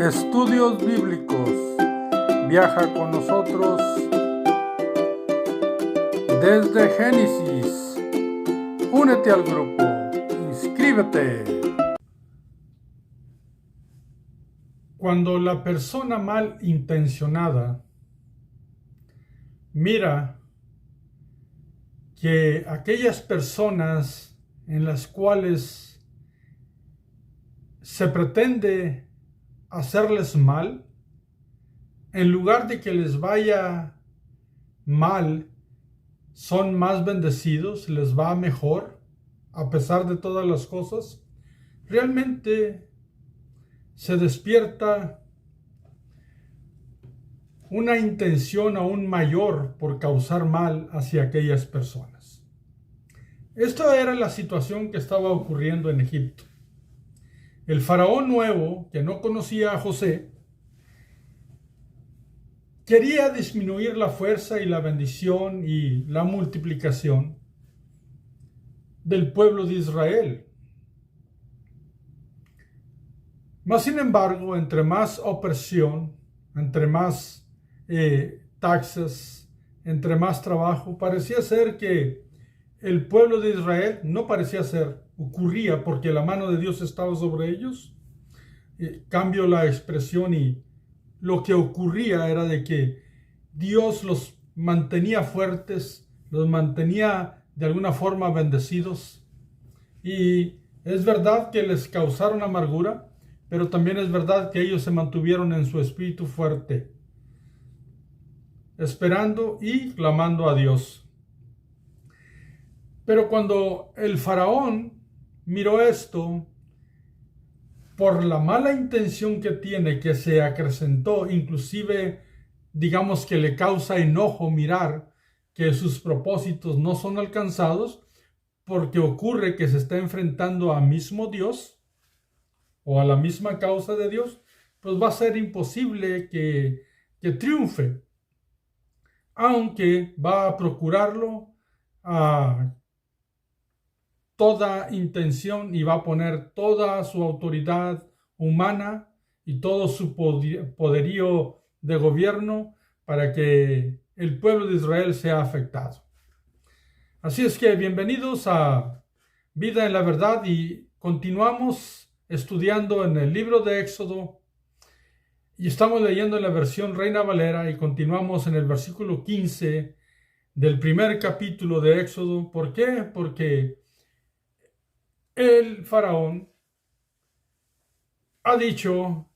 Estudios Bíblicos. Viaja con nosotros desde Génesis. Únete al grupo. Inscríbete. Cuando la persona malintencionada mira que aquellas personas en las cuales se pretende hacerles mal, en lugar de que les vaya mal, son más bendecidos, les va mejor, a pesar de todas las cosas, realmente se despierta una intención aún mayor por causar mal hacia aquellas personas. Esta era la situación que estaba ocurriendo en Egipto. El faraón nuevo, que no conocía a José, quería disminuir la fuerza y la bendición y la multiplicación del pueblo de Israel. Mas, sin embargo, entre más opresión, entre más taxas, entre más trabajo, parecía ser que el pueblo de Israel ocurría porque la mano de Dios estaba sobre ellos. Cambio la expresión y lo que ocurría era de que Dios los mantenía fuertes, los mantenía de alguna forma bendecidos. Y es verdad que les causaron amargura, pero también es verdad que ellos se mantuvieron en su espíritu fuerte, esperando y clamando a Dios. Pero cuando el faraón miró esto, por la mala intención que tiene, que se acrecentó, inclusive digamos que le causa enojo mirar que sus propósitos no son alcanzados, porque ocurre que se está enfrentando a mismo Dios o a la misma causa de Dios, pues va a ser imposible que triunfe, aunque va a procurarlo a toda intención y va a poner toda su autoridad humana y todo su poderío de gobierno para que el pueblo de Israel sea afectado. Así es que bienvenidos a Vida en la Verdad y continuamos estudiando en el libro de Éxodo y estamos leyendo en la versión Reina Valera y continuamos en el versículo 15 del primer capítulo de Éxodo. ¿Por qué? Porque el faraón ha dicho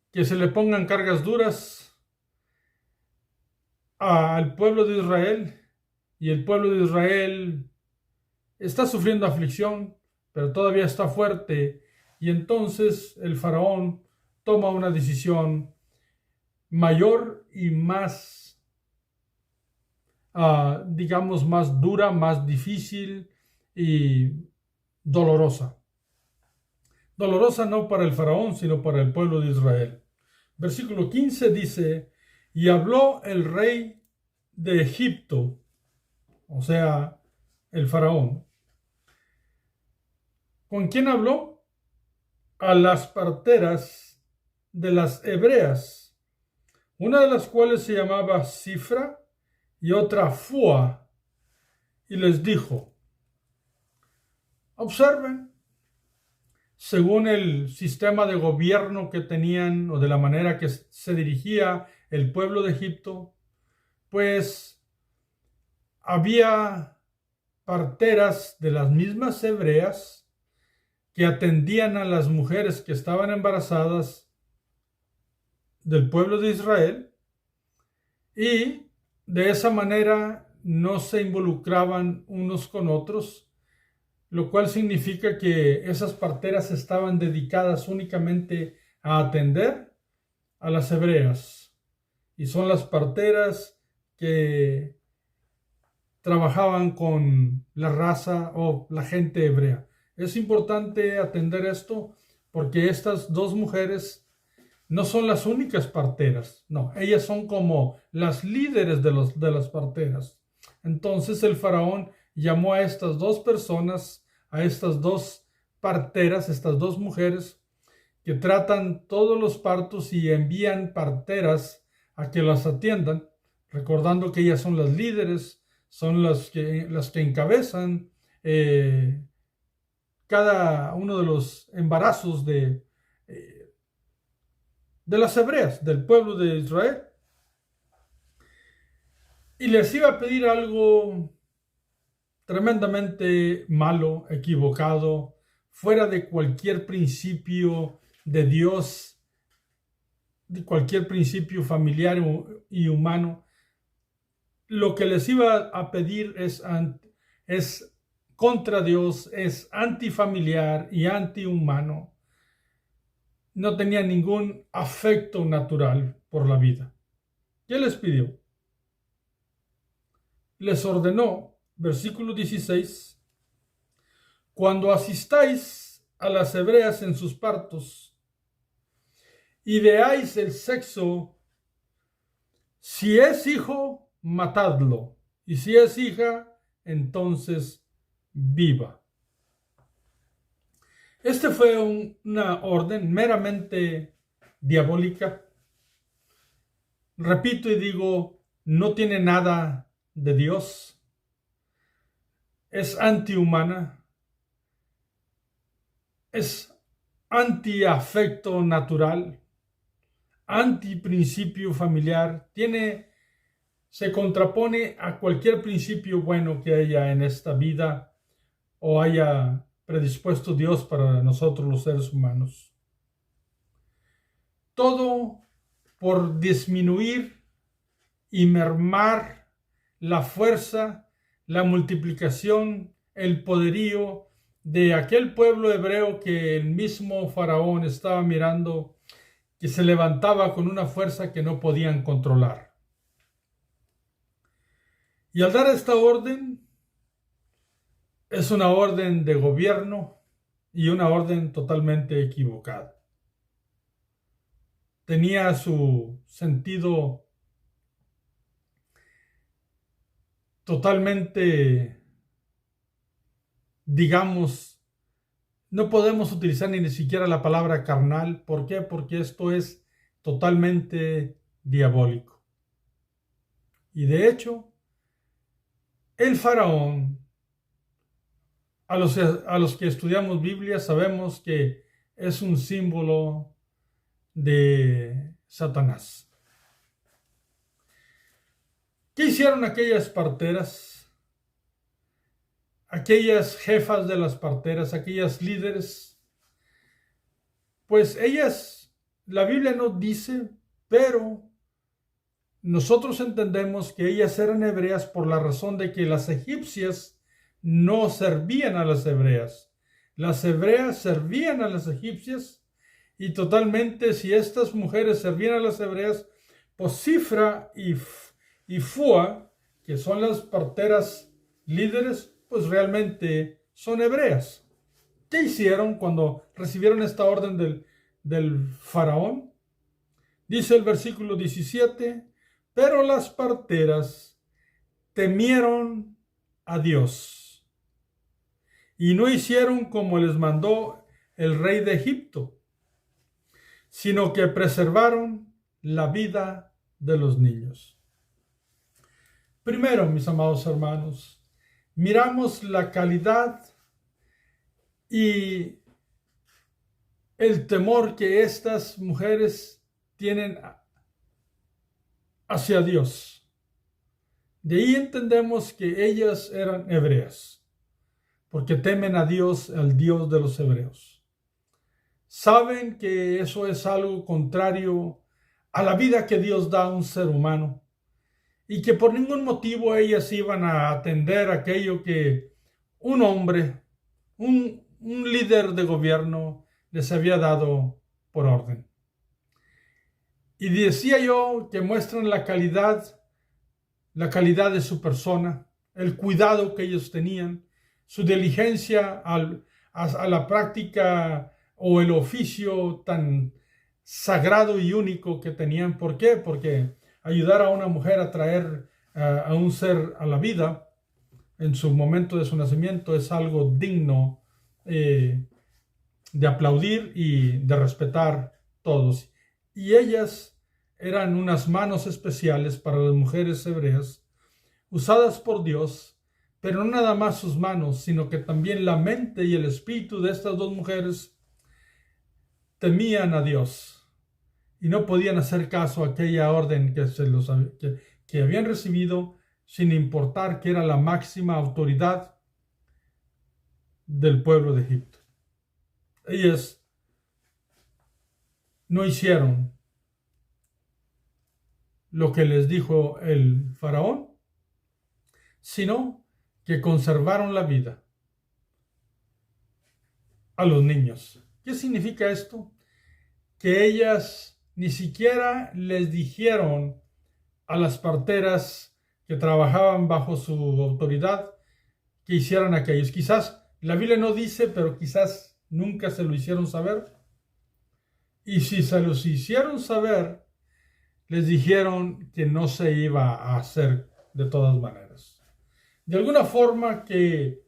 que se le pongan cargas duras al pueblo de Israel y el pueblo de Israel está sufriendo aflicción, pero todavía está fuerte, y entonces el faraón toma una decisión mayor y más, digamos, más dura, más difícil y dolorosa. Dolorosa no para el faraón, sino para el pueblo de Israel. Versículo 15 dice: y habló el rey de Egipto, o sea, el faraón. ¿Con quién habló? A las parteras de las hebreas, una de las cuales se llamaba Cifra y otra Fua, y les dijo: observen, según el sistema de gobierno que tenían o de la manera que se dirigía el pueblo de Egipto, pues había parteras de las mismas hebreas que atendían a las mujeres que estaban embarazadas del pueblo de Israel, y de esa manera no se involucraban unos con otros, lo cual significa que esas parteras estaban dedicadas únicamente a atender a las hebreas, y son las parteras que trabajaban con la raza o la gente hebrea. Es importante atender esto porque estas dos mujeres no son las únicas parteras, no, ellas son como las líderes de las parteras. Entonces el faraón llamó a estas dos personas, a estas dos parteras, estas dos mujeres, que tratan todos los partos y envían parteras a que las atiendan, recordando que ellas son las líderes, son las que encabezan cada uno de los embarazos de las hebreas, del pueblo de Israel. Y les iba a pedir algo tremendamente malo, equivocado, fuera de cualquier principio de Dios, de cualquier principio familiar y humano. Lo que les iba a pedir es contra Dios, es antifamiliar y antihumano. No tenía ningún afecto natural por la vida. ¿Qué les pidió? Les ordenó, versículo 16, cuando asistáis a las hebreas en sus partos y veáis el sexo, si es hijo, matadlo, y si es hija, entonces viva. Este fue una orden meramente diabólica. Repito y digo, no tiene nada de Dios, es antihumana, es antiafecto natural, antiprincipio familiar, se contrapone a cualquier principio bueno que haya en esta vida o haya predispuesto Dios para nosotros los seres humanos. Todo por disminuir y mermar la fuerza, la multiplicación, el poderío de aquel pueblo hebreo que el mismo faraón estaba mirando, que se levantaba con una fuerza que no podían controlar. Y al dar esta orden, es una orden de gobierno y una orden totalmente equivocada. Tenía su sentido totalmente, digamos, no podemos utilizar ni siquiera la palabra carnal. ¿Por qué? Porque esto es totalmente diabólico. Y de hecho, el faraón, a los que estudiamos Biblia, sabemos que es un símbolo de Satanás. ¿Qué hicieron aquellas parteras? Aquellas jefas de las parteras, aquellas líderes. Pues ellas, la Biblia no dice, pero nosotros entendemos que ellas eran hebreas por la razón de que las egipcias no servían a las hebreas. Las hebreas servían a las egipcias y totalmente si estas mujeres servían a las hebreas, pues Cifra y Fua, que son las parteras líderes, pues realmente son hebreas. ¿Qué hicieron cuando recibieron esta orden del faraón? Dice el versículo 17, pero las parteras temieron a Dios y no hicieron como les mandó el rey de Egipto, sino que preservaron la vida de los niños. Primero, mis amados hermanos, miramos la calidad y el temor que estas mujeres tienen hacia Dios. De ahí entendemos que ellas eran hebreas, porque temen a Dios, al Dios de los hebreos. Saben que eso es algo contrario a la vida que Dios da a un ser humano y que por ningún motivo ellas iban a atender aquello que un hombre, un líder de gobierno les había dado por orden. Y decía yo que muestran la calidad de su persona, el cuidado que ellos tenían, su diligencia a la práctica o el oficio tan sagrado y único que tenían. ¿Por qué? Porque ayudar a una mujer a traer a un ser a la vida en su momento de su nacimiento es algo digno de aplaudir y de respetar todos. Y ellas eran unas manos especiales para las mujeres hebreas, usadas por Dios, pero no nada más sus manos, sino que también la mente y el espíritu de estas dos mujeres temían a Dios y no podían hacer caso a aquella orden que habían recibido, sin importar que era la máxima autoridad del pueblo de Egipto. Ellas no hicieron lo que les dijo el faraón, sino que conservaron la vida a los niños. ¿Qué significa esto? Que ellas ni siquiera les dijeron a las parteras que trabajaban bajo su autoridad que hicieran aquellos. Quizás la Biblia no dice, pero quizás nunca se lo hicieron saber. Y si se los hicieron saber, les dijeron que no se iba a hacer de todas maneras. De alguna forma que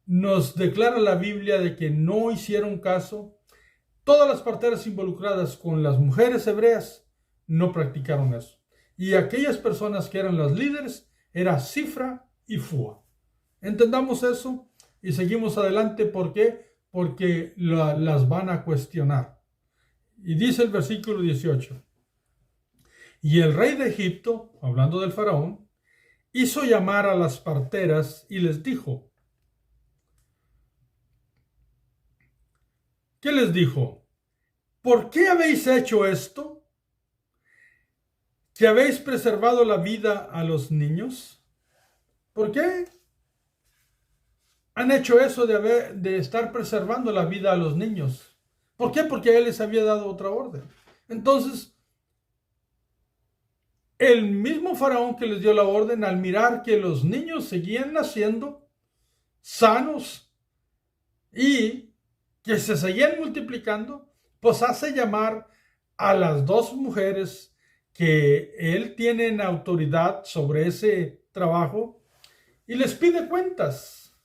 nos declara la Biblia de que no hicieron caso, todas las parteras involucradas con las mujeres hebreas no practicaron eso. Y aquellas personas que eran las líderes era Sifra y Fua. Entendamos eso y seguimos adelante. ¿Por qué? Porque las van a cuestionar. Y dice el versículo 18. Y el rey de Egipto, hablando del faraón, hizo llamar a las parteras y les dijo. ¿Qué les dijo? ¿Por qué habéis hecho esto? ¿Que habéis preservado la vida a los niños? ¿Por qué han hecho eso de estar preservando la vida a los niños? ¿Por qué? Porque él les había dado otra orden. Entonces, el mismo faraón que les dio la orden, al mirar que los niños seguían naciendo sanos y que se seguían multiplicando, pues hace llamar a las dos mujeres que él tiene en autoridad sobre ese trabajo y les pide cuentas.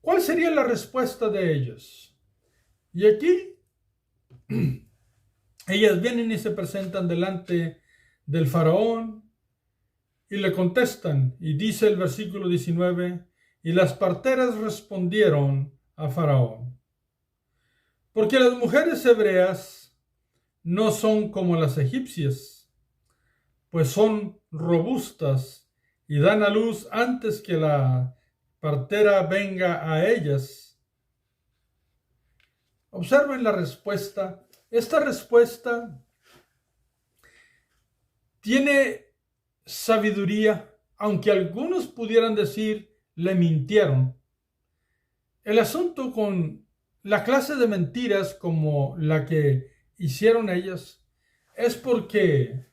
¿Cuál sería la respuesta de ellos? Y aquí ellas vienen y se presentan delante del faraón y le contestan. Y dice el versículo 19, y las parteras respondieron a faraón: porque las mujeres hebreas no son como las egipcias, pues son robustas y dan a luz antes que la partera venga a ellas. Observen la respuesta. Esta respuesta tiene sabiduría, aunque algunos pudieran decir le mintieron. El asunto con la clase de mentiras como la que hicieron ellas es porque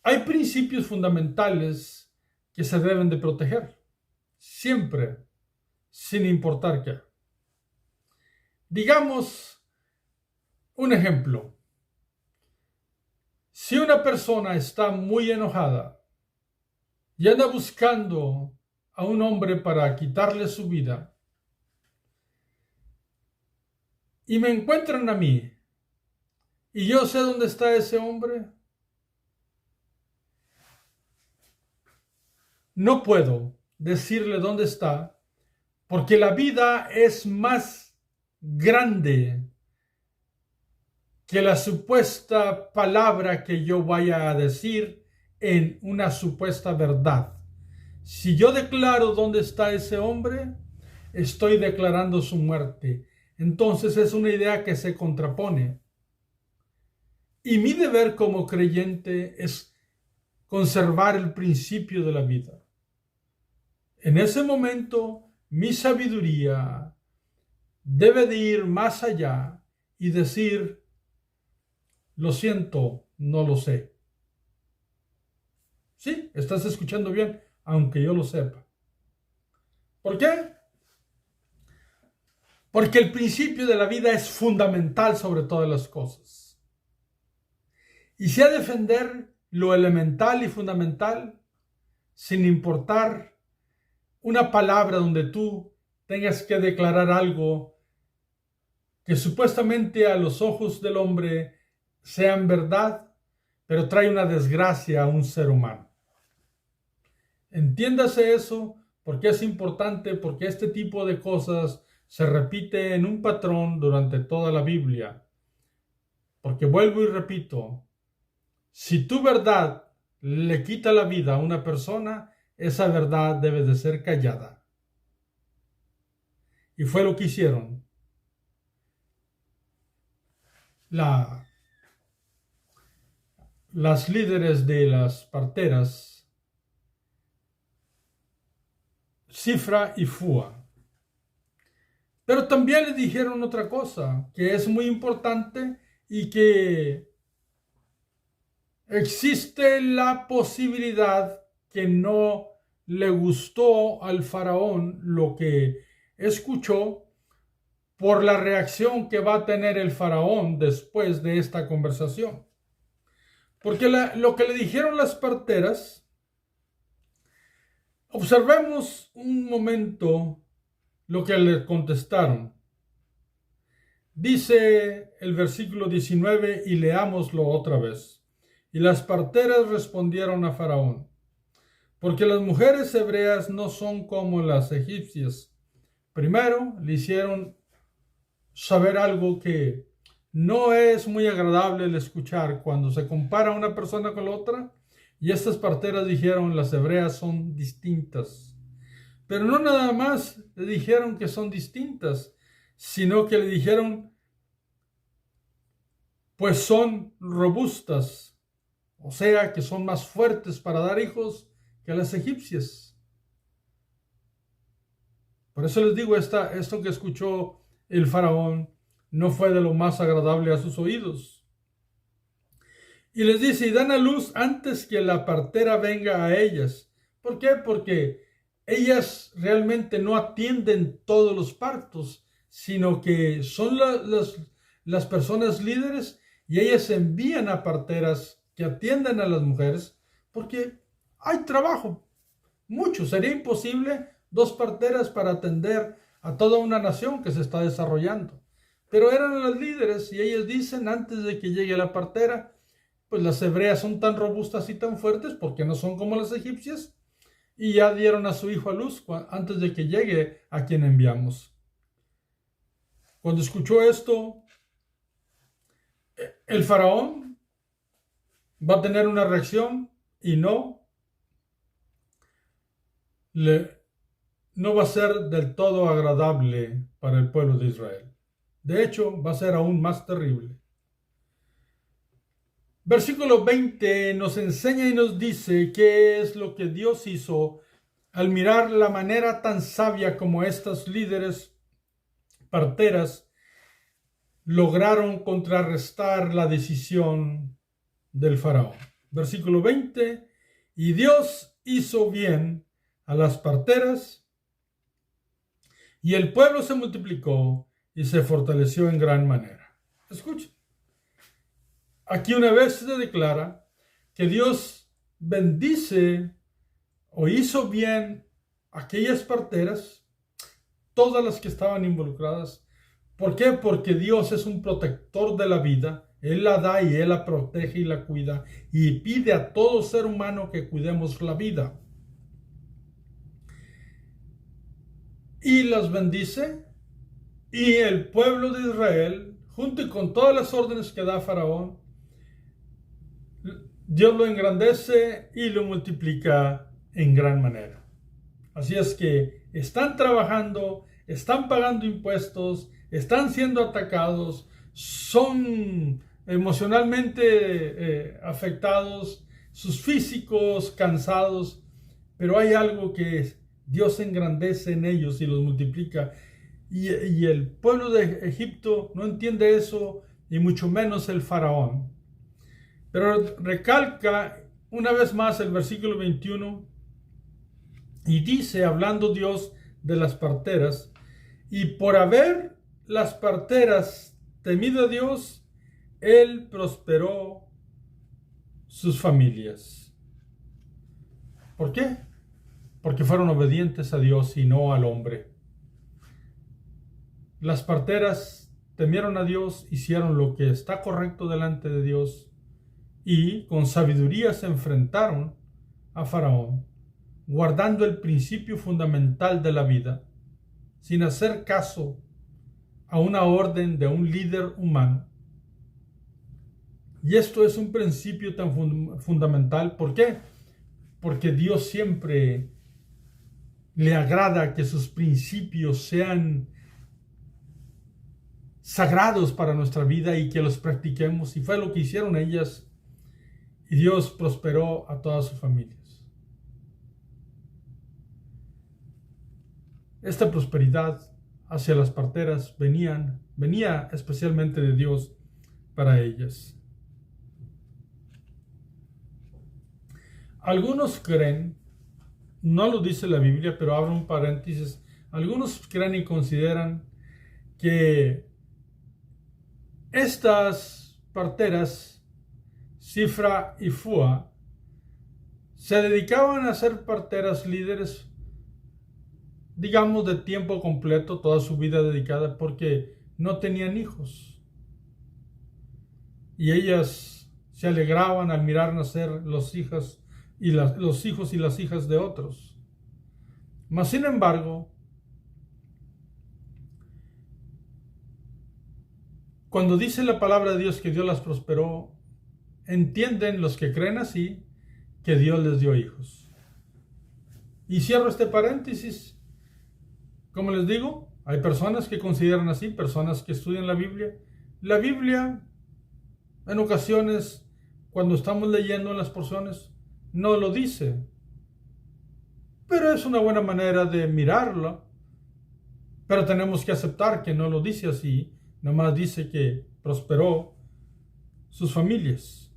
hay principios fundamentales que se deben de proteger, siempre, sin importar qué. Digamos un ejemplo. Si una persona está muy enojada y anda buscando a un hombre para quitarle su vida, y me encuentran a mí, y yo sé dónde está ese hombre, no puedo decirle dónde está, porque la vida es más grande que la supuesta palabra que yo vaya a decir en una supuesta verdad. Si yo declaro dónde está ese hombre, estoy declarando su muerte. Entonces es una idea que se contrapone. Y mi deber como creyente es conservar el principio de la vida. En ese momento, mi sabiduría debe de ir más allá y decir: lo siento, no lo sé. Sí, estás escuchando bien, aunque yo lo sepa. ¿Por qué? Porque el principio de la vida es fundamental sobre todas las cosas. Y si a defender lo elemental y fundamental, sin importar una palabra donde tú tengas que declarar algo que supuestamente a los ojos del hombre sean verdad, pero trae una desgracia a un ser humano. Entiéndase eso, porque es importante, porque este tipo de cosas se repite en un patrón durante toda la Biblia. Porque vuelvo y repito, si tu verdad le quita la vida a una persona, esa verdad debe de ser callada. Y fue lo que hicieron. Las líderes de las parteras, Cifra y Fua. Pero también le dijeron otra cosa, que es muy importante y que existe la posibilidad que no le gustó al faraón lo que escuchó por la reacción que va a tener el faraón después de esta conversación. Porque lo que le dijeron las parteras, observemos un momento lo que le contestaron. Dice el versículo 19 y leámoslo otra vez. Y las parteras respondieron a Faraón, porque las mujeres hebreas no son como las egipcias. Primero le hicieron saber algo que no es muy agradable el escuchar cuando se compara una persona con la otra, y estas parteras dijeron las hebreas son distintas. Pero no nada más le dijeron que son distintas, sino que le dijeron pues son robustas, o sea que son más fuertes para dar hijos que las egipcias. Por eso les digo, esto que escuchó el faraón no fue de lo más agradable a sus oídos. Y les dice, y dan a luz antes que la partera venga a ellas. ¿Por qué? Porque ellas realmente no atienden todos los partos, sino que son las personas líderes y ellas envían a parteras que atiendan a las mujeres porque hay trabajo, mucho. Sería imposible 2 parteras para atender a toda una nación que se está desarrollando. Pero eran las líderes y ellas dicen antes de que llegue la partera, pues las hebreas son tan robustas y tan fuertes porque no son como las egipcias y ya dieron a su hijo a luz antes de que llegue a quien enviamos. Cuando escuchó esto, el faraón va a tener una reacción y no va a ser del todo agradable para el pueblo de Israel. De hecho, va a ser aún más terrible. Versículo 20 nos enseña y nos dice qué es lo que Dios hizo al mirar la manera tan sabia como estas líderes parteras lograron contrarrestar la decisión del faraón. Versículo 20, y Dios hizo bien a las parteras y el pueblo se multiplicó y se fortaleció en gran manera. Escuchen. Aquí una vez se declara que Dios bendice o hizo bien a aquellas parteras, todas las que estaban involucradas. ¿Por qué? Porque Dios es un protector de la vida. Él la da y Él la protege y la cuida. Y pide a todo ser humano que cuidemos la vida. Y las bendice. Y el pueblo de Israel, junto con todas las órdenes que da Faraón, Dios lo engrandece y lo multiplica en gran manera. Así es que están trabajando, están pagando impuestos, están siendo atacados, son emocionalmente afectados, sus físicos cansados, pero hay algo que Dios engrandece en ellos y los multiplica. Y el pueblo de Egipto no entiende eso, y mucho menos el faraón. Pero recalca una vez más el versículo 21 y dice, hablando Dios de las parteras, y por haber las parteras temido a Dios, Él prosperó sus familias. ¿Por qué? Porque fueron obedientes a Dios y no al hombre. Las parteras temieron a Dios, hicieron lo que está correcto delante de Dios y con sabiduría se enfrentaron a Faraón, guardando el principio fundamental de la vida, sin hacer caso a una orden de un líder humano. Y esto es un principio tan fundamental. ¿Por qué? Porque Dios siempre le agrada que sus principios sean sagrados para nuestra vida y que los practiquemos. Y fue lo que hicieron ellas. Y Dios prosperó a todas sus familias. Esta prosperidad hacia las parteras venía especialmente de Dios para ellas. Algunos creen, no lo dice la Biblia, pero abro un paréntesis, algunos creen y consideran que estas parteras, Cifra y Fua, se dedicaban a ser parteras líderes, digamos de tiempo completo, toda su vida dedicada, porque no tenían hijos. Y ellas se alegraban al mirar nacer los hijos y las hijas de otros. Mas, sin embargo, cuando dice la palabra de Dios que Dios las prosperó, entienden los que creen así que Dios les dio hijos. Y cierro este paréntesis. Como les digo, hay personas que consideran así, personas que estudian la Biblia. La Biblia, en ocasiones, cuando estamos leyendo en las porciones, no lo dice. Pero es una buena manera de mirarlo. Pero tenemos que aceptar que no lo dice así. Nomás dice que prosperó sus familias.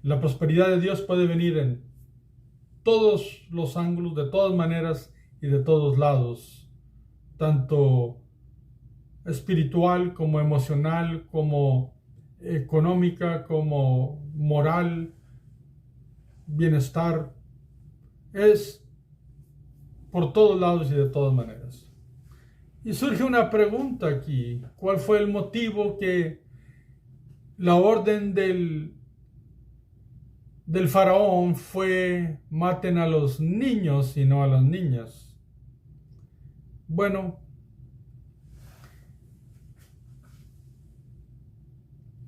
La prosperidad de Dios puede venir en todos los ángulos, de todas maneras y de todos lados. Tanto espiritual como emocional, como económica, como moral, bienestar. Es por todos lados y de todas maneras. Y surge una pregunta aquí. ¿Cuál fue el motivo que la orden del faraón fue maten a los niños y no a las niñas? Bueno,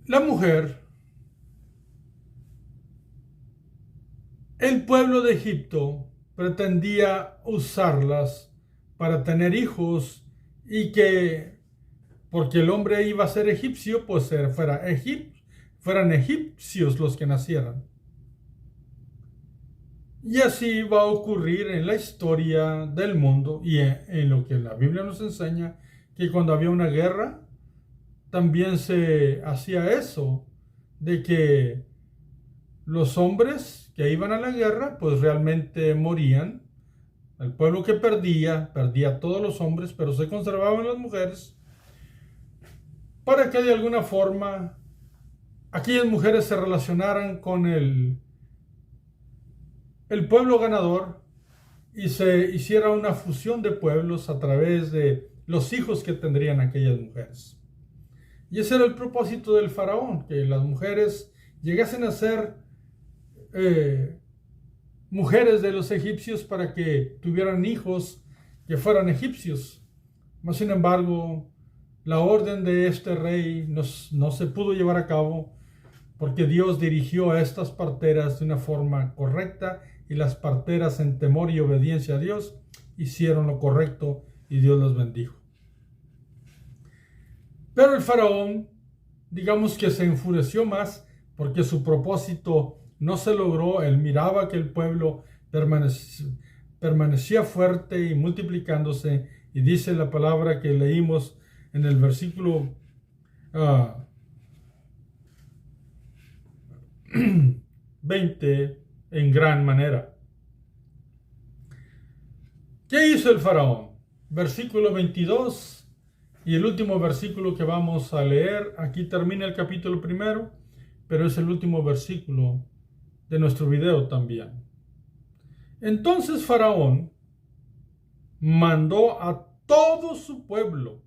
la mujer, el pueblo de Egipto pretendía usarlas para tener hijos y que, porque el hombre iba a ser egipcio, pues fueran egipcios los que nacieran. Y así va a ocurrir en la historia del mundo y en lo que la Biblia nos enseña, que cuando había una guerra, también se hacía eso, de que los hombres que iban a la guerra, pues realmente morían. El pueblo que perdía a todos los hombres, pero se conservaban las mujeres, para que de alguna forma aquellas mujeres se relacionaran con el pueblo ganador y se hiciera una fusión de pueblos a través de los hijos que tendrían aquellas mujeres. Y ese era el propósito del faraón, que las mujeres llegasen a ser mujeres de los egipcios para que tuvieran hijos que fueran egipcios. Mas, sin embargo, la orden de este rey no se pudo llevar a cabo porque Dios dirigió a estas parteras de una forma correcta y las parteras, en temor y obediencia a Dios, hicieron lo correcto y Dios los bendijo. Pero el faraón, digamos que se enfureció más porque su propósito no se logró. Él miraba que el pueblo permanecía fuerte y multiplicándose, y dice la palabra que leímos en el versículo 20, en gran manera. ¿Qué hizo el faraón? Versículo 22 y el último versículo que vamos a leer. Aquí termina el capítulo primero, pero es el último versículo de nuestro video también. Entonces Faraón mandó a todo su pueblo,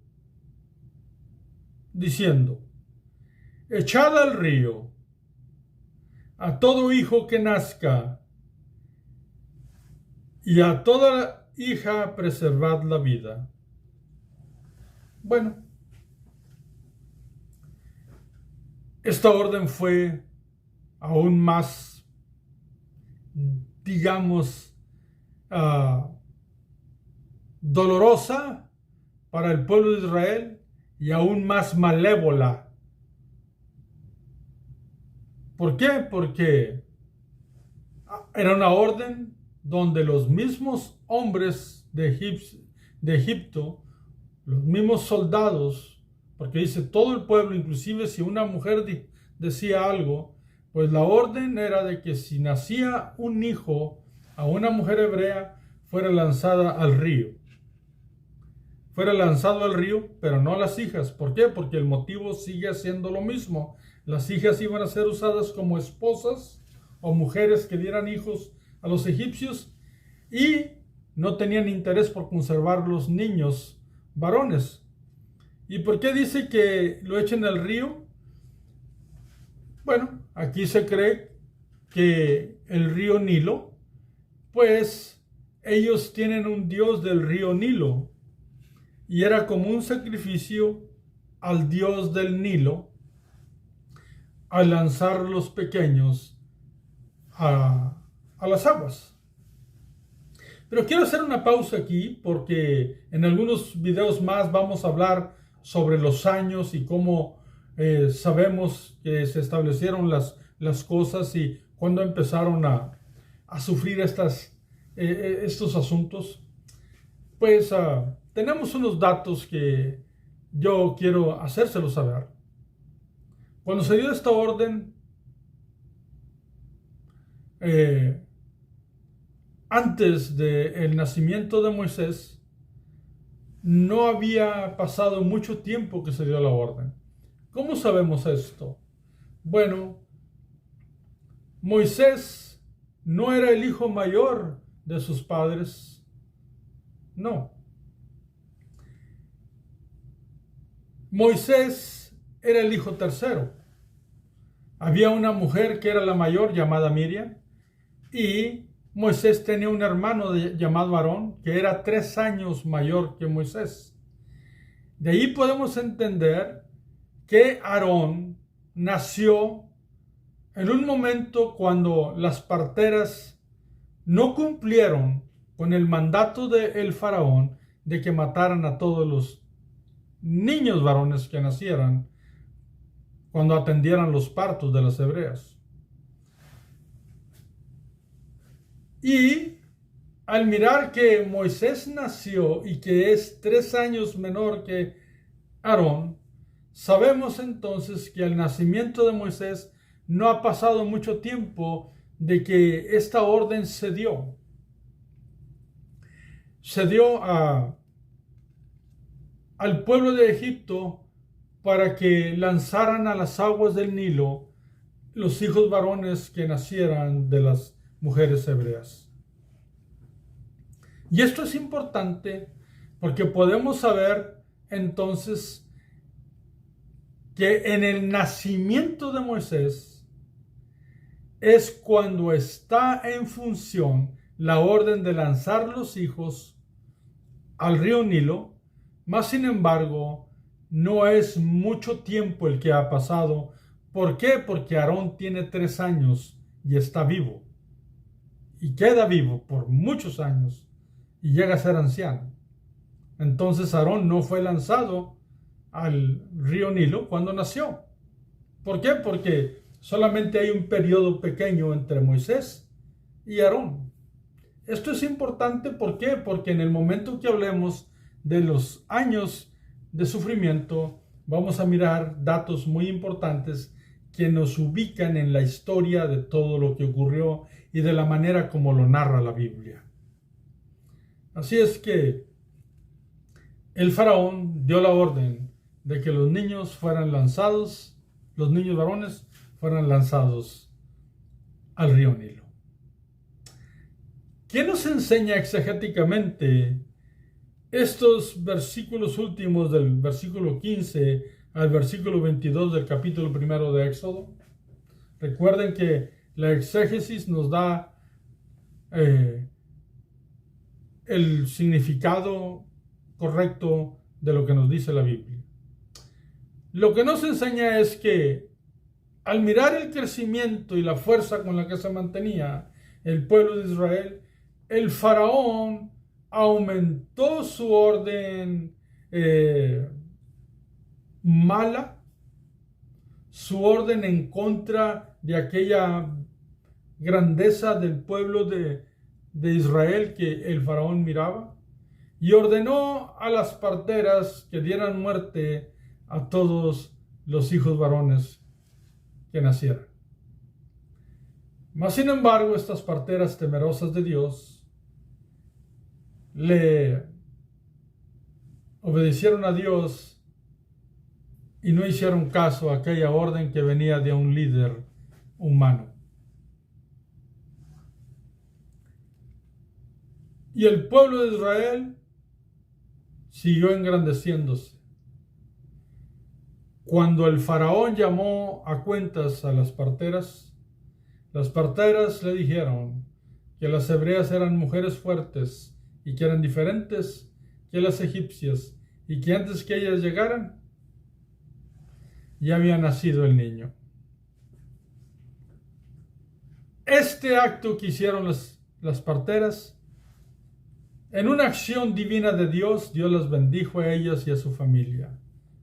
diciendo: echad al río a todo hijo que nazca, y a toda hija preservad la vida. Bueno, esta orden fue aún más, digamos, dolorosa para el pueblo de Israel y aún más malévola. ¿Por qué? Porque era una orden donde los mismos hombres de Egipto, los mismos soldados, porque dice todo el pueblo, inclusive si una mujer decía algo, pues la orden era de que si nacía un hijo a una mujer hebrea, fuera lanzada al río. Fuera lanzado al río, pero no a las hijas. ¿Por qué? Porque el motivo sigue siendo lo mismo. Las hijas iban a ser usadas como esposas o mujeres que dieran hijos a los egipcios y no tenían interés por conservar los niños varones. ¿Y por qué dice que lo echen al río? Bueno, aquí se cree que el río Nilo, pues ellos tienen un dios del río Nilo y era como un sacrificio al dios del Nilo al lanzar los pequeños a las aguas. Pero quiero hacer una pausa aquí porque en algunos videos más vamos a hablar sobre los años y cómo sabemos que se establecieron las cosas y cuándo empezaron a sufrir estos asuntos. Pues tenemos unos datos que yo quiero hacérselos saber. Cuando se dio esta orden, antes del nacimiento de Moisés, no había pasado mucho tiempo que se dio la orden. ¿Cómo sabemos esto? Bueno, Moisés no era el hijo mayor de sus padres. No. Moisés era el hijo tercero. Había una mujer que era la mayor llamada Miriam y Moisés tenía un hermano llamado Aarón que era 3 años mayor que Moisés. De ahí podemos entender que Aarón nació en un momento cuando las parteras no cumplieron con el mandato del faraón de que mataran a todos los niños varones que nacieran cuando atendieran los partos de las hebreas. Y al mirar que Moisés nació y que es 3 años menor que Aarón, sabemos entonces que al nacimiento de Moisés no ha pasado mucho tiempo de que esta orden se dio. Se dio al pueblo de Egipto para que lanzaran a las aguas del Nilo los hijos varones que nacieran de las mujeres hebreas. Y esto es importante porque podemos saber entonces que en el nacimiento de Moisés es cuando está en función la orden de lanzar los hijos al río Nilo, mas sin embargo no es mucho tiempo el que ha pasado. ¿Por qué? Porque Aarón tiene 3 años y está vivo. Y queda vivo por muchos años y llega a ser anciano. Entonces Aarón no fue lanzado al río Nilo cuando nació. ¿Por qué? Porque solamente hay un periodo pequeño entre Moisés y Aarón. Esto es importante, ¿por qué? Porque en el momento que hablemos de los años de sufrimiento, vamos a mirar datos muy importantes que nos ubican en la historia de todo lo que ocurrió y de la manera como lo narra la Biblia. Así es que el faraón dio la orden de que los niños fueran lanzados, los niños varones fueran lanzados al río Nilo. ¿Qué nos enseña exegéticamente Estos versículos últimos, del versículo 15 al versículo 22 del capítulo primero de Éxodo, recuerden que la exégesis nos da el significado correcto de lo que nos dice la Biblia. Lo que nos enseña es que al mirar el crecimiento y la fuerza con la que se mantenía el pueblo de Israel, el faraón aumentó su orden mala, su orden en contra de aquella grandeza del pueblo de Israel que el faraón miraba, y ordenó a las parteras que dieran muerte a todos los hijos varones que nacieran. Mas, sin embargo, estas parteras temerosas de Dios le obedecieron a Dios y no hicieron caso a aquella orden que venía de un líder humano. Y el pueblo de Israel siguió engrandeciéndose. Cuando el faraón llamó a cuentas a las parteras le dijeron que las hebreas eran mujeres fuertes y que eran diferentes que las egipcias, y que antes que ellas llegaran ya había nacido el niño. Este acto que hicieron las parteras, en una acción divina de Dios, Dios las bendijo a ellas y a su familia.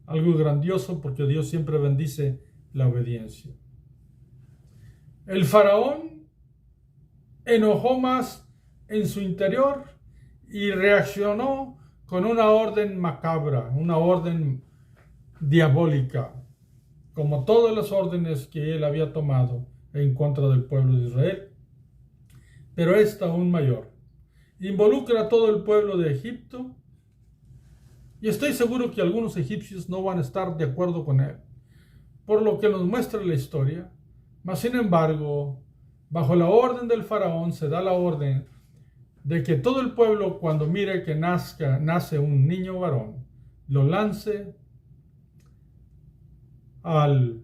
Algo grandioso, porque Dios siempre bendice la obediencia. El faraón enojó más en su interior y reaccionó con una orden macabra, una orden diabólica, como todas las órdenes que él había tomado en contra del pueblo de Israel. Pero esta aún mayor. Involucra a todo el pueblo de Egipto, y estoy seguro que algunos egipcios no van a estar de acuerdo con él, por lo que nos muestra la historia. Mas, sin embargo, bajo la orden del faraón se da la orden de que todo el pueblo, cuando mire que nace un niño varón, lo lance al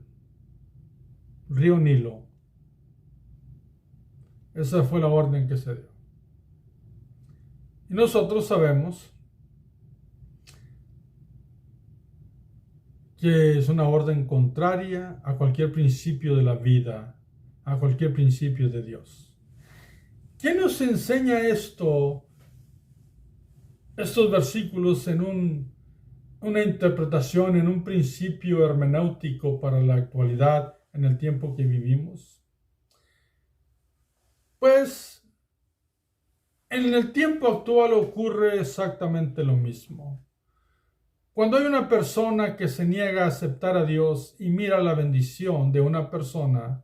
río Nilo. Esa fue la orden que se dio. Y nosotros sabemos que es una orden contraria a cualquier principio de la vida, a cualquier principio de Dios. ¿Qué nos enseña estos versículos en una interpretación, en un principio hermenéutico para la actualidad, en el tiempo que vivimos? Pues en el tiempo actual ocurre exactamente lo mismo. Cuando hay una persona que se niega a aceptar a Dios y mira la bendición de una persona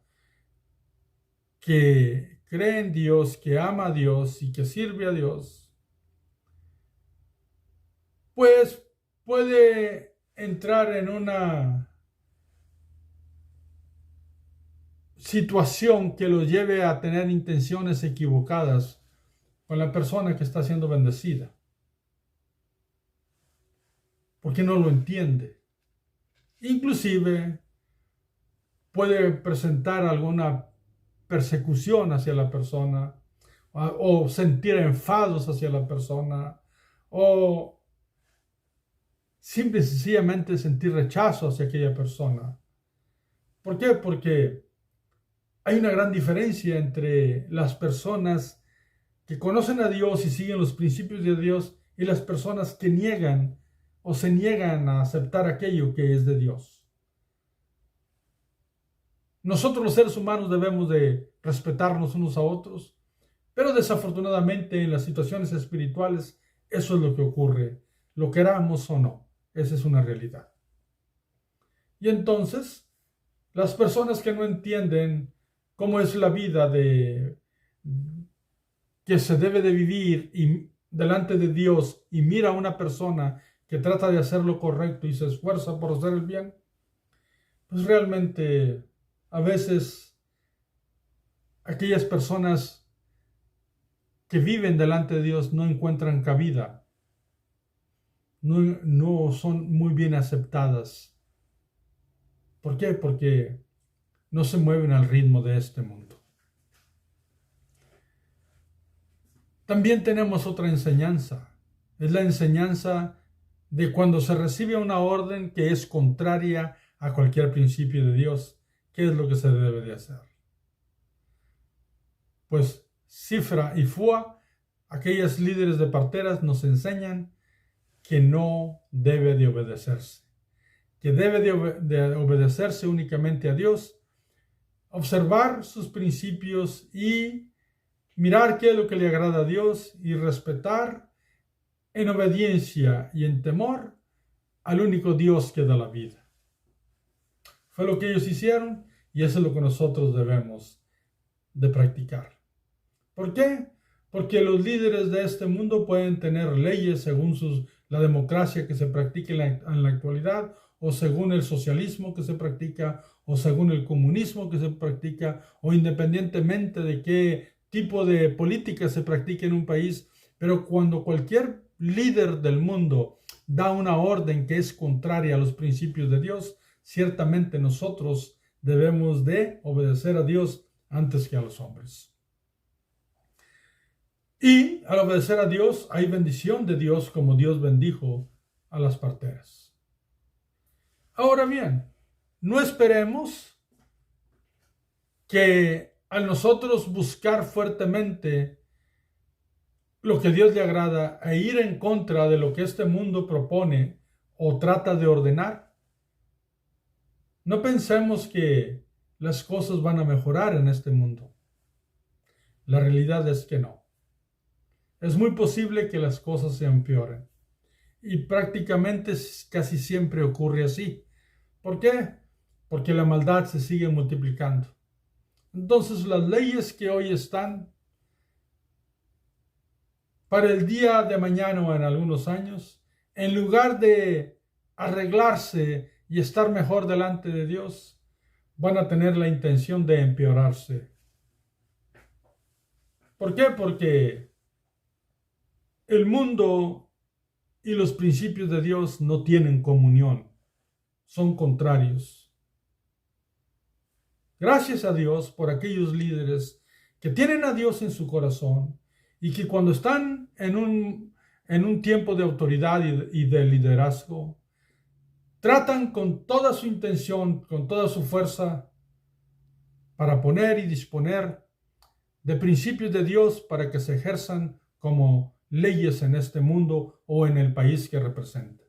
que cree en Dios, que ama a Dios y que sirve a Dios, pues puede entrar en una situación que lo lleve a tener intenciones equivocadas con la persona que está siendo bendecida, porque no lo entiende. Inclusive puede presentar alguna persecución hacia la persona, o sentir enfados hacia la persona, o simple y sencillamente sentir rechazo hacia aquella persona. ¿Por qué? Porque hay una gran diferencia entre las personas que conocen a Dios y siguen los principios de Dios y las personas que niegan o se niegan a aceptar aquello que es de Dios. Nosotros los seres humanos debemos de respetarnos unos a otros, pero desafortunadamente en las situaciones espirituales eso es lo que ocurre, lo queramos o no, esa es una realidad. Y entonces, las personas que no entienden cómo es la vida que se debe de vivir y delante de Dios, y mira a una persona que trata de hacer lo correcto y se esfuerza por hacer el bien, pues realmente a veces aquellas personas que viven delante de Dios no encuentran cabida no son muy bien aceptadas. ¿Por qué? Porque no se mueven al ritmo de este mundo. También tenemos otra enseñanza. Es la enseñanza de cuando se recibe una orden que es contraria a cualquier principio de Dios. ¿Qué es lo que se debe de hacer? Pues Cifra y Fua, aquellas líderes de parteras, nos enseñan que no debe de obedecerse, que debe de obedecerse únicamente a Dios, observar sus principios y mirar qué es lo que le agrada a Dios y respetar en obediencia y en temor al único Dios que da la vida. Fue lo que ellos hicieron y eso es lo que nosotros debemos de practicar. ¿Por qué? Porque los líderes de este mundo pueden tener leyes según la democracia que se practica en la actualidad, o según el socialismo que se practica, o según el comunismo que se practica, o independientemente de qué tipo de política se practique en un país. Pero cuando cualquier líder del mundo da una orden que es contraria a los principios de Dios, ciertamente nosotros debemos de obedecer a Dios antes que a los hombres. Y al obedecer a Dios hay bendición de Dios, como Dios bendijo a las parteras. Ahora bien, no esperemos que al nosotros buscar fuertemente lo que Dios le agrada e ir en contra de lo que este mundo propone o trata de ordenar, no pensemos que las cosas van a mejorar en este mundo. La realidad es que no. Es muy posible que las cosas se empeoren. Y prácticamente casi siempre ocurre así. ¿Por qué? Porque la maldad se sigue multiplicando. Entonces las leyes que hoy están para el día de mañana o en algunos años, en lugar de arreglarse y estar mejor delante de Dios, van a tener la intención de empeorarse. ¿Por qué? Porque el mundo y los principios de Dios no tienen comunión, son contrarios. Gracias a Dios por aquellos líderes que tienen a Dios en su corazón y que cuando están en un tiempo de autoridad y de liderazgo, tratan con toda su intención, con toda su fuerza, para poner y disponer de principios de Dios para que se ejerzan como leyes en este mundo o en el país que representan.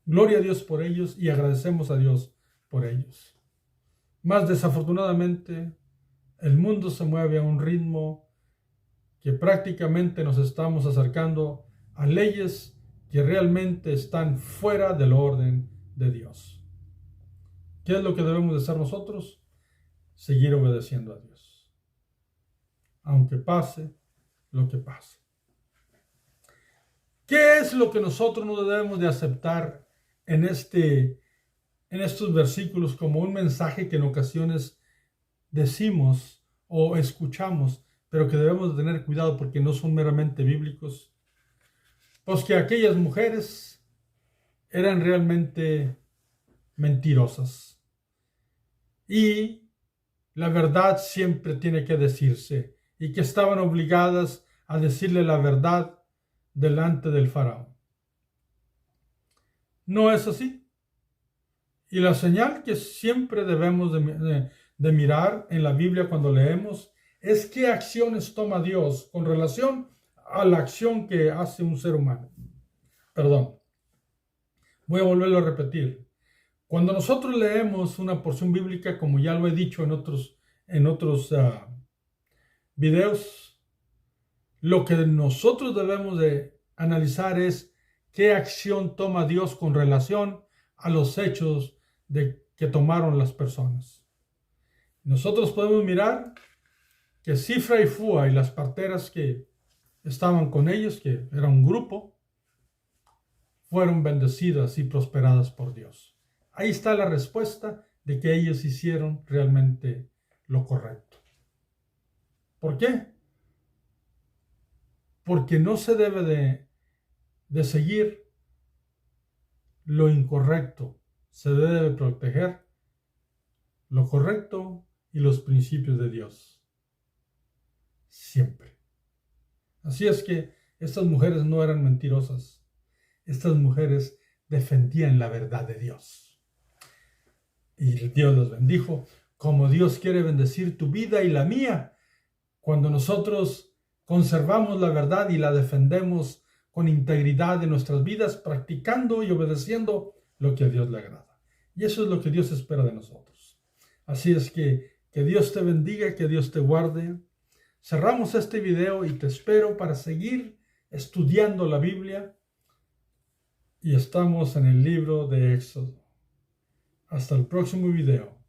Gloria a Dios por ellos y agradecemos a Dios por ellos. Más desafortunadamente, el mundo se mueve a un ritmo que prácticamente nos estamos acercando a leyes que realmente están fuera del orden de Dios. ¿Qué es lo que debemos de hacer nosotros? Seguir obedeciendo a Dios, aunque pase lo que pase. ¿Qué es lo que nosotros no debemos de aceptar en estos versículos como un mensaje que en ocasiones decimos o escuchamos, pero que debemos de tener cuidado porque no son meramente bíblicos? Pues que aquellas mujeres eran realmente mentirosas y la verdad siempre tiene que decirse, y que estaban obligadas a decirle la verdad delante del faraón. No es así. Y la señal que siempre debemos de mirar en la Biblia cuando leemos es qué acciones toma Dios con relación a la acción que hace un ser humano. Perdón. Voy a volverlo a repetir. Cuando nosotros leemos una porción bíblica, como ya lo he dicho en otros videos, lo que nosotros debemos de analizar es qué acción toma Dios con relación a los hechos que tomaron las personas. Nosotros podemos mirar que Cifra y Fua y las parteras que estaban con ellos, que era un grupo, fueron bendecidas y prosperadas por Dios. Ahí está la respuesta de que ellos hicieron realmente lo correcto. ¿Por qué? Porque no se debe de seguir lo incorrecto. Se debe proteger lo correcto y los principios de Dios. Siempre. Así es que estas mujeres no eran mentirosas. Estas mujeres defendían la verdad de Dios. Y Dios los bendijo, como Dios quiere bendecir tu vida y la mía, cuando nosotros conservamos la verdad y la defendemos con integridad en nuestras vidas, practicando y obedeciendo lo que a Dios le agrada. Y eso es lo que Dios espera de nosotros. Así es que Dios te bendiga, que Dios te guarde. Cerramos este video y te espero para seguir estudiando la Biblia. Y estamos en el libro de Éxodo. Hasta el próximo video.